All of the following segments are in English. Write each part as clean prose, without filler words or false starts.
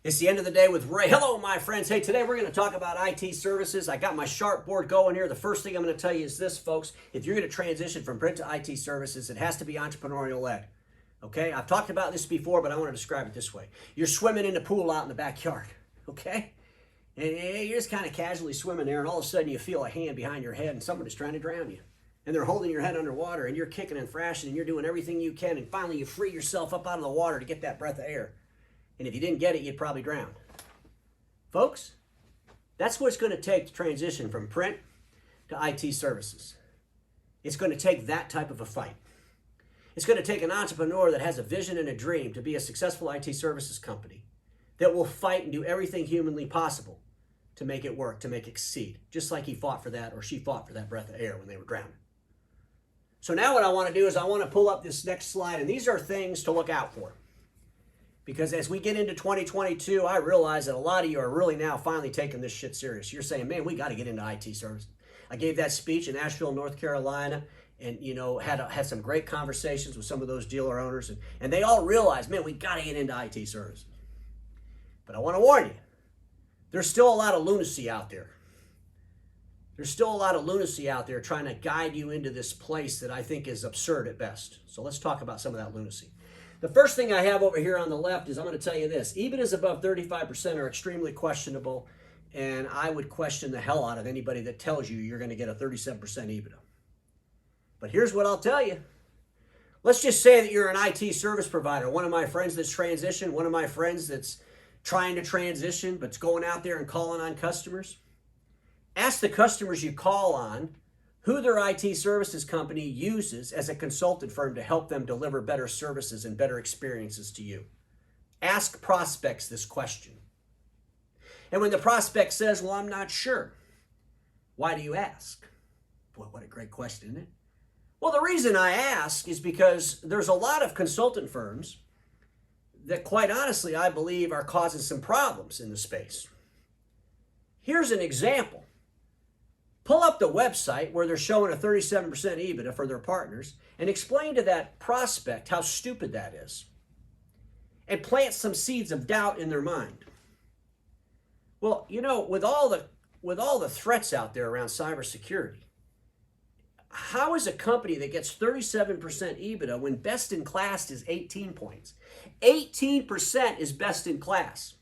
It's the end of the day with Ray. Hello, my friends. Hey, today we're going to talk about IT services. I got my sharp board going here. The first thing I'm going to tell you is this, folks. If you're going to transition from print to IT services, it has to be entrepreneurial led. Okay? I've talked about this before, but I want to describe it this way. You're swimming in the pool out in the backyard. Okay? And you're just kind of casually swimming there, and all of a sudden you feel a hand behind your head, and someone is trying to drown you. And they're holding your head underwater, and you're kicking and thrashing, and you're doing everything you can, and finally you free yourself up out of the water to get that breath of air. And if you didn't get it, you'd probably drown. Folks, that's what it's going to take to transition from print to IT services. It's going to take that type of a fight. It's going to take an entrepreneur that has a vision and a dream to be a successful IT services company that will fight and do everything humanly possible to make it work, to make it succeed, just like he fought for that or she fought for that breath of air when they were drowning. So now what I want to do is I want to pull up this next slide, and these are things to look out for. Because as we get into 2022, I realize that a lot of you are really now finally taking this shit serious. You're saying, man, we got to get into IT services. I gave that speech in Asheville, North Carolina, and had some great conversations with some of those dealer owners, and they all realized, man, we got to get into IT services. But I want to warn you, there's still a lot of lunacy out there. There's still a lot of lunacy out there trying to guide you into this place that I think is absurd at best. So let's talk about some of that lunacy. The first thing I have over here on the left is I'm going to tell you this. EBITDAs above 35% are extremely questionable, and I would question the hell out of anybody that tells you you're going to get a 37% EBITDA. But here's what I'll tell you. Let's just say that you're an IT service provider. One of my friends that's transitioned, one of my friends that's trying to transition but's going out there and calling on customers. Ask the customers you call on who their IT services company uses as a consultant firm to help them deliver better services and better experiences to you. Ask prospects this question. And when the prospect says, well, I'm not sure, why do you ask? Boy, what a great question, isn't it? Well, the reason I ask is because there's a lot of consultant firms that, quite honestly, I believe are causing some problems in the space. Here's an example. Pull up the website where they're showing a 37% EBITDA for their partners and explain to that prospect how stupid that is. And plant some seeds of doubt in their mind. Well, you know, with all the threats out there around cybersecurity, how is a company that gets 37% EBITDA when best in class is 18 points? 18% is best in class.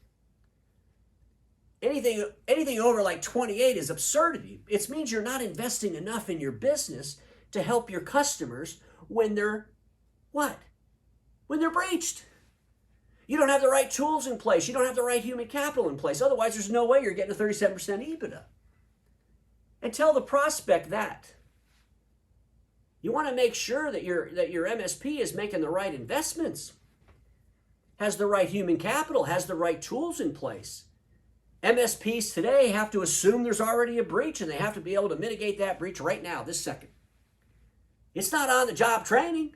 Anything over like 28 is absurdity. It means you're not investing enough in your business to help your customers when they're what? When they're breached. You don't have the right tools in place. You don't have the right human capital in place. Otherwise, there's no way you're getting a 37% EBITDA. And tell the prospect that. You want to make sure that your MSP is making the right investments, has the right human capital, has the right tools in place. MSPs today have to assume there's already a breach, and they have to be able to mitigate that breach right now, this second. It's not on-the-job training.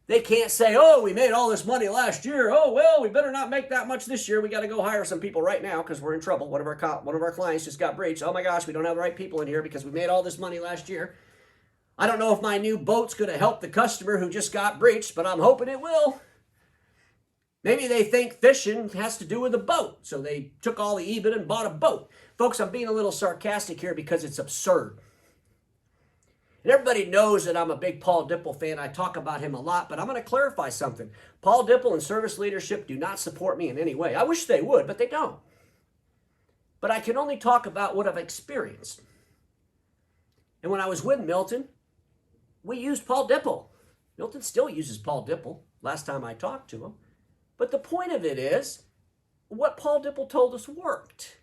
They can't say, oh, we made all this money last year. Oh, well, we better not make that much this year. We got to go hire some people right now because we're in trouble. One of our clients just got breached. Oh, my gosh, we don't have the right people in here because we made all this money last year. I don't know if my new boat's going to help the customer who just got breached, but I'm hoping it will. Maybe they think fishing has to do with a boat, so they took all the EBIT and bought a boat. Folks, I'm being a little sarcastic here because it's absurd. And everybody knows that I'm a big Paul Dipple fan. I talk about him a lot, but I'm going to clarify something. Paul Dipple and service leadership do not support me in any way. I wish they would, but they don't. But I can only talk about what I've experienced. And when I was with Milton, we used Paul Dipple. Milton still uses Paul Dipple, last time I talked to him. But the point of it is, what Paul Dipple told us worked.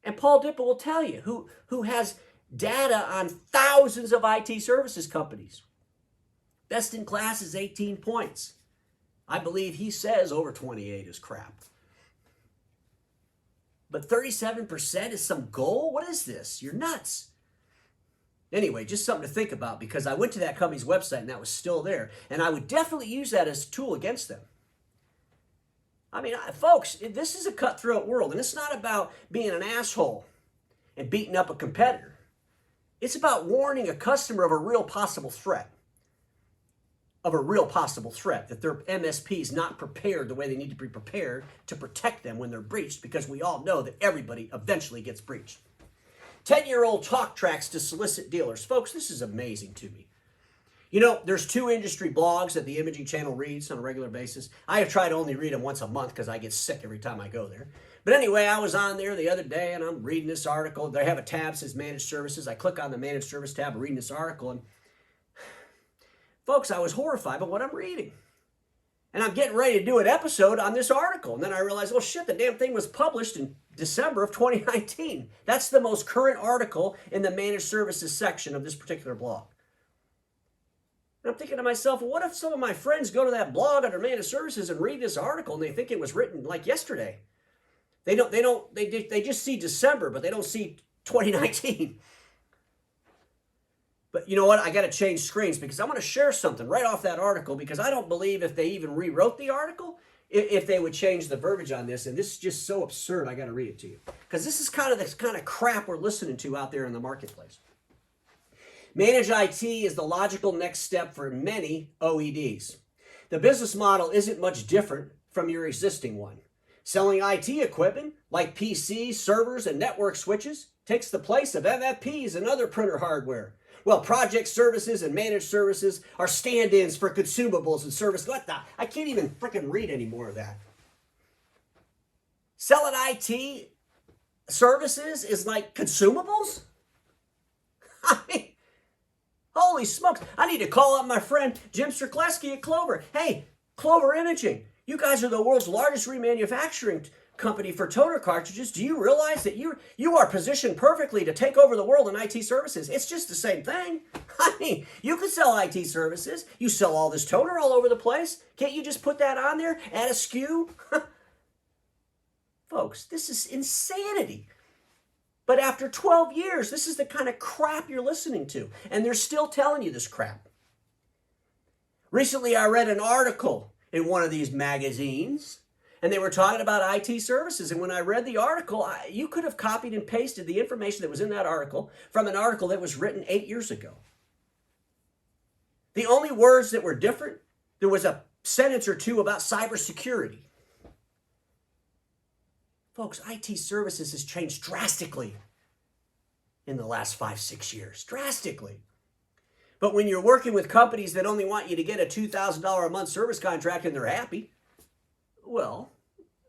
And Paul Dipple will tell you, who has data on thousands of IT services companies. Best in class is 18 points. I believe he says over 28 is crap. But 37% is some goal? What is this? You're nuts. Anyway, just something to think about, because I went to that company's website and that was still there. And I would definitely use that as a tool against them. I mean, folks, this is a cutthroat world, and it's not about being an asshole and beating up a competitor. It's about warning a customer of a real possible threat. of a real possible threat, that their MSP is not prepared the way they need to be prepared to protect them when they're breached, because we all know that everybody eventually gets breached. 10-year-old talk tracks to solicit dealers. Folks, this is amazing to me. You know, there's 2 industry blogs that the Imaging Channel reads on a regular basis. I have tried to only read them once a month because I get sick every time I go there. But anyway, I was on there the other day and I'm reading this article. They have a tab that says Managed Services. I click on the Managed Service tab, reading this article, and folks, I was horrified by what I'm reading. And I'm getting ready to do an episode on this article. And then I realized, oh shit, the damn thing was published in December of 2019. That's the most current article in the Managed Services section of this particular blog. And I'm thinking to myself, well, what if some of my friends go to that blog under Managed Services and read this article and they think it was written like yesterday? They just see December, but they don't see 2019. But you know what? I got to change screens because I want to share something right off that article, because I don't believe if they even rewrote the article, if they would change the verbiage on this. And this is just so absurd, I got to read it to you. Because this is kind of the kind of crap we're listening to out there in the marketplace. Managed IT is the logical next step for many OEDs. The business model isn't much different from your existing one. Selling IT equipment like PCs, servers, and network switches takes the place of MFPs and other printer hardware. Well, project services and managed services are stand-ins for consumables and service. What the? I can't even freaking read any more of that. Selling IT services is like consumables? I mean, holy smokes. I need to call up my friend Jim Strzelecki at Clover. Hey, Clover Imaging, you guys are the world's largest remanufacturing company for toner cartridges. Do you realize that you are positioned perfectly to take over the world in IT services? It's just the same thing. I mean, you could sell IT services. You sell all this toner all over the place. Can't you just put that on there, add a SKU? Folks, this is insanity. But after 12 years, this is the kind of crap you're listening to. And they're still telling you this crap. Recently, I read an article in one of these magazines, and they were talking about IT services. And when I read the article, you could have copied and pasted the information that was in that article from an article that was written 8 years ago. The only words that were different, there was a sentence or two about cybersecurity. Folks, IT services has changed drastically in the last 5-6 years. Drastically. But when you're working with companies that only want you to get a $2,000 a month service contract and they're happy, well,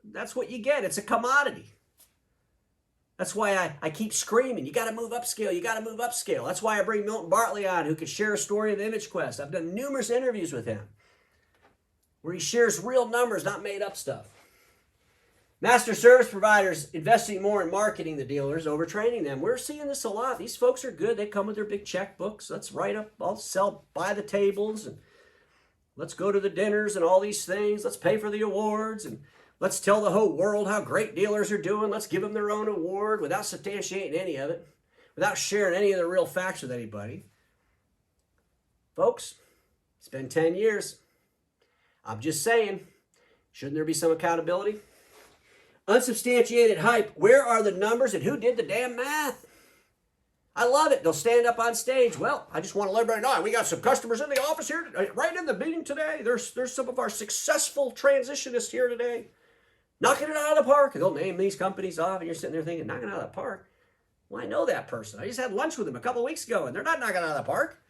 that's what you get. It's a commodity. That's why I keep screaming, you got to move upscale, you got to move upscale. That's why I bring Milton Bartlett on, who could share a story of ImageQuest. I've done numerous interviews with him where he shares real numbers, not made up stuff. Master service providers investing more in marketing the dealers over training them. We're seeing this a lot. These folks are good. They come with their big checkbooks. Let's write up, I'll sell, buy the tables, and let's go to the dinners and all these things. Let's pay for the awards, and let's tell the whole world how great dealers are doing. Let's give them their own award without substantiating any of it, without sharing any of the real facts with anybody. Folks, it's been 10 years. I'm just saying, shouldn't there be some accountability? Unsubstantiated hype. Where are the numbers and who did the damn math? I love it. They'll stand up on stage. Well, I just want to let everybody know we got some customers in the office here, right in the meeting today. There's some of our successful transitionists here today, knocking it out of the park. They'll name these companies off, and you're sitting there thinking, knocking it out of the park? Well, I know that person. I just had lunch with them a couple of weeks ago, and they're not knocking it out of the park.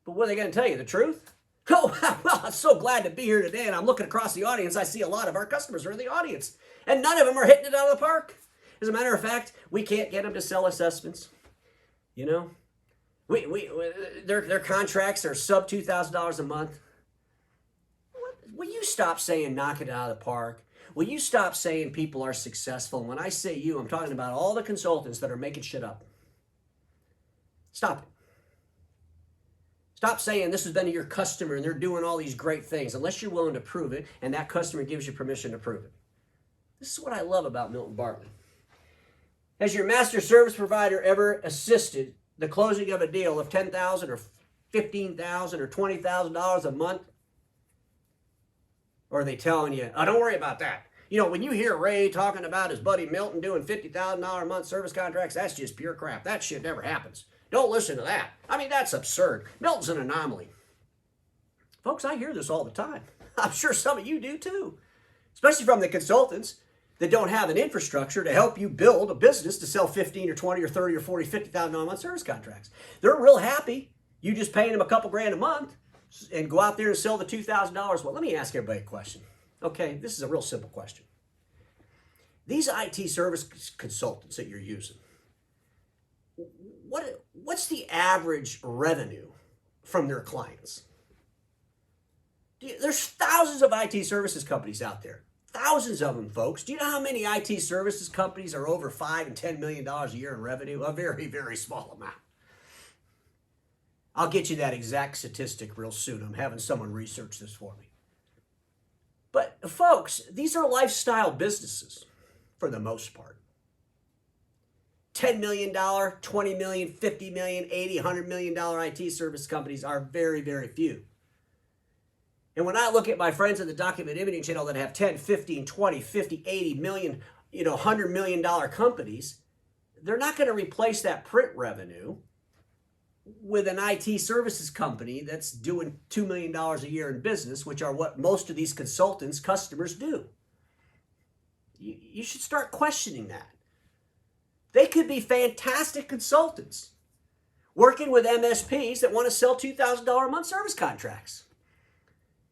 But what are they going to tell you? The truth? Oh, well, I'm so glad to be here today, and I'm looking across the audience. I see a lot of our customers are in the audience, and none of them are hitting it out of the park. As a matter of fact, we can't get them to sell assessments. You know, their contracts are sub $2,000 a month. Will you stop saying knock it out of the park? Will you stop saying people are successful? And when I say you, I'm talking about all the consultants that are making shit up. Stop it. Stop saying this has been your customer and they're doing all these great things unless you're willing to prove it and that customer gives you permission to prove it. This is what I love about Milton Bartlett. Has your master service provider ever assisted the closing of a deal of $10,000 or $15,000 or $20,000 a month? Or are they telling you, oh, don't worry about that. You know, when you hear Ray talking about his buddy Milton doing $50,000 a month service contracts, that's just pure crap. That shit never happens. Don't listen to that. I mean, that's absurd. Milton's an anomaly. Folks, I hear this all the time. I'm sure some of you do too, especially from the consultants that don't have an infrastructure to help you build a business to sell 15 or 20 or 30 or 40, $50,000 a month service contracts. They're real happy you just paying them a couple grand a month and go out there and sell the $2,000. Well, let me ask everybody a question. Okay, this is a real simple question. These IT service consultants that you're using, what's the average revenue from their clients? There's thousands of IT services companies out there. Thousands of them, folks. Do you know how many IT services companies are over $5 and $10 million a year in revenue? A very, very small amount. I'll get you that exact statistic real soon. I'm having someone research this for me. But folks, these are lifestyle businesses for the most part. $10 million, $20 million, $50 million, $80, $100 million IT service companies are very, very few. And when I look at my friends in the document imaging channel that have 10, 15, 20, 50, 80 million, $100 million companies, they're not going to replace that print revenue with an IT services company that's doing $2 million a year in business, which are what most of these consultants' customers do. You should start questioning that. They could be fantastic consultants working with MSPs that want to sell $2,000 a month service contracts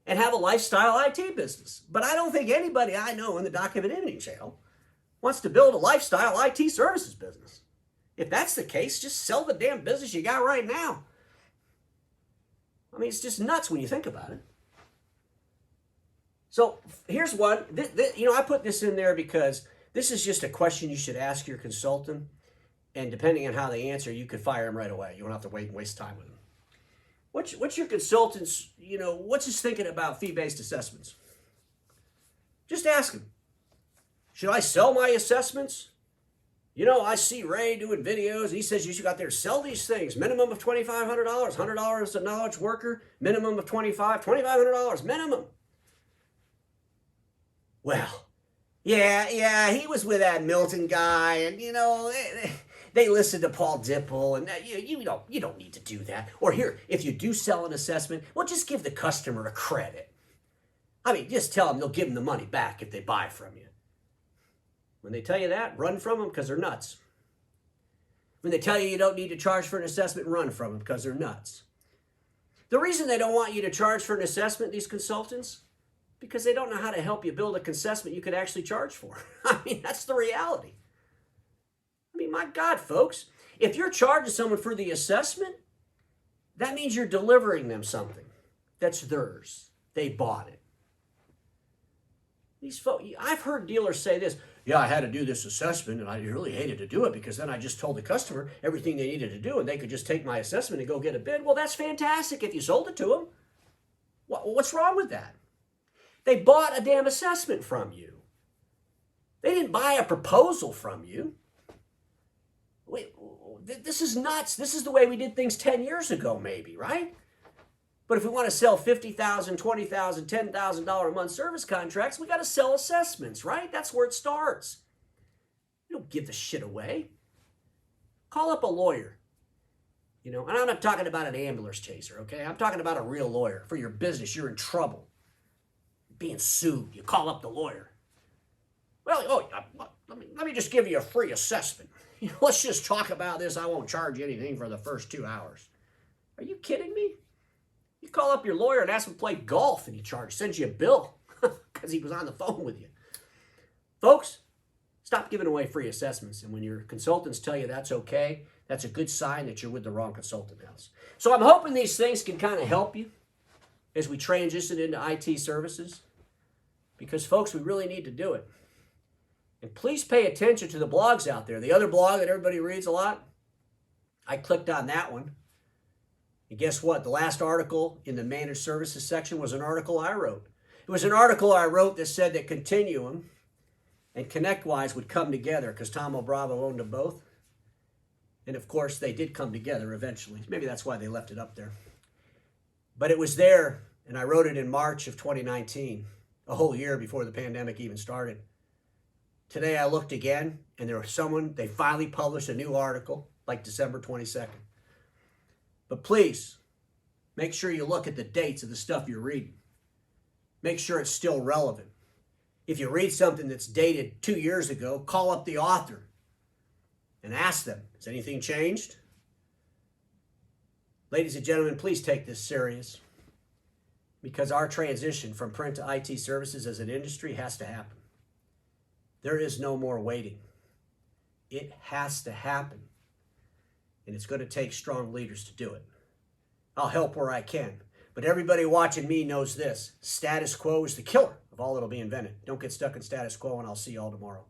and have a lifestyle IT business. But I don't think anybody I know in the document imaging channel wants to build a lifestyle IT services business. If that's the case, just sell the damn business you got right now. I mean, it's just nuts when you think about it. So here's one. I put this in there because this is just a question you should ask your consultant. And depending on how they answer, you could fire them right away. You don't have to wait and waste time with them. What's your consultant's, what's his thinking about fee-based assessments? Just ask him. Should I sell my assessments? I see Ray doing videos. He says you should go out there and sell these things. Minimum of $2,500, $100 a knowledge worker. Minimum of $2,500 minimum. Well, yeah, he was with that Milton guy, and they listened to Paul Dipple, and you don't need to do that. Or here, if you do sell an assessment, well, just give the customer a credit. I mean, just tell them they'll give them the money back if they buy from you. When they tell you that, run from them because they're nuts. When they tell you you don't need to charge for an assessment, run from them because they're nuts. The reason they don't want you to charge for an assessment, these consultants, because they don't know how to help you build a assessment you could actually charge for. I mean, that's the reality. I mean, my God, folks, if you're charging someone for the assessment, that means you're delivering them something that's theirs. They bought it. These folks, I've heard dealers say this. Yeah, I had to do this assessment, and I really hated to do it because then I just told the customer everything they needed to do, and they could just take my assessment and go get a bid. Well, that's fantastic if you sold it to them. What's wrong with that? They bought a damn assessment from you. They didn't buy a proposal from you. This is nuts. This is the way we did things 10 years ago, maybe, right? But if we want to sell $50,000, $20,000, $10,000 a month service contracts, we got to sell assessments, right? That's where it starts. You don't give the shit away. Call up a lawyer. And I'm not talking about an ambulance chaser, okay? I'm talking about a real lawyer. For your business, you're in trouble. You're being sued. You call up the lawyer. Well, let me just give you a free assessment. Let's just talk about this. I won't charge you anything for the first 2 hours. Are you kidding me? You call up your lawyer and ask him to play golf, and he sends you a bill because he was on the phone with you. Folks, stop giving away free assessments. And when your consultants tell you that's okay, that's a good sign that you're with the wrong consultant house. So I'm hoping these things can kind of help you as we transition into IT services. Because, folks, we really need to do it. And please pay attention to the blogs out there. The other blog that everybody reads a lot, I clicked on that one. And guess what? The last article in the managed services section was an article I wrote. It was an article I wrote that said that Continuum and ConnectWise would come together because Tom O'Bravo owned them both. And of course, they did come together eventually. Maybe that's why they left it up there. But it was there, and I wrote it in March of 2019, a whole year before the pandemic even started. Today I looked again, and they finally published a new article, like December 22nd. But please, make sure you look at the dates of the stuff you're reading. Make sure it's still relevant. If you read something that's dated 2 years ago, call up the author and ask them, has anything changed? Ladies and gentlemen, please take this serious, because our transition from print to IT services as an industry has to happen. There is no more waiting. It has to happen. And it's going to take strong leaders to do it. I'll help where I can. But everybody watching me knows this: status quo is the killer of all that'll be invented. Don't get stuck in status quo, and I'll see you all tomorrow.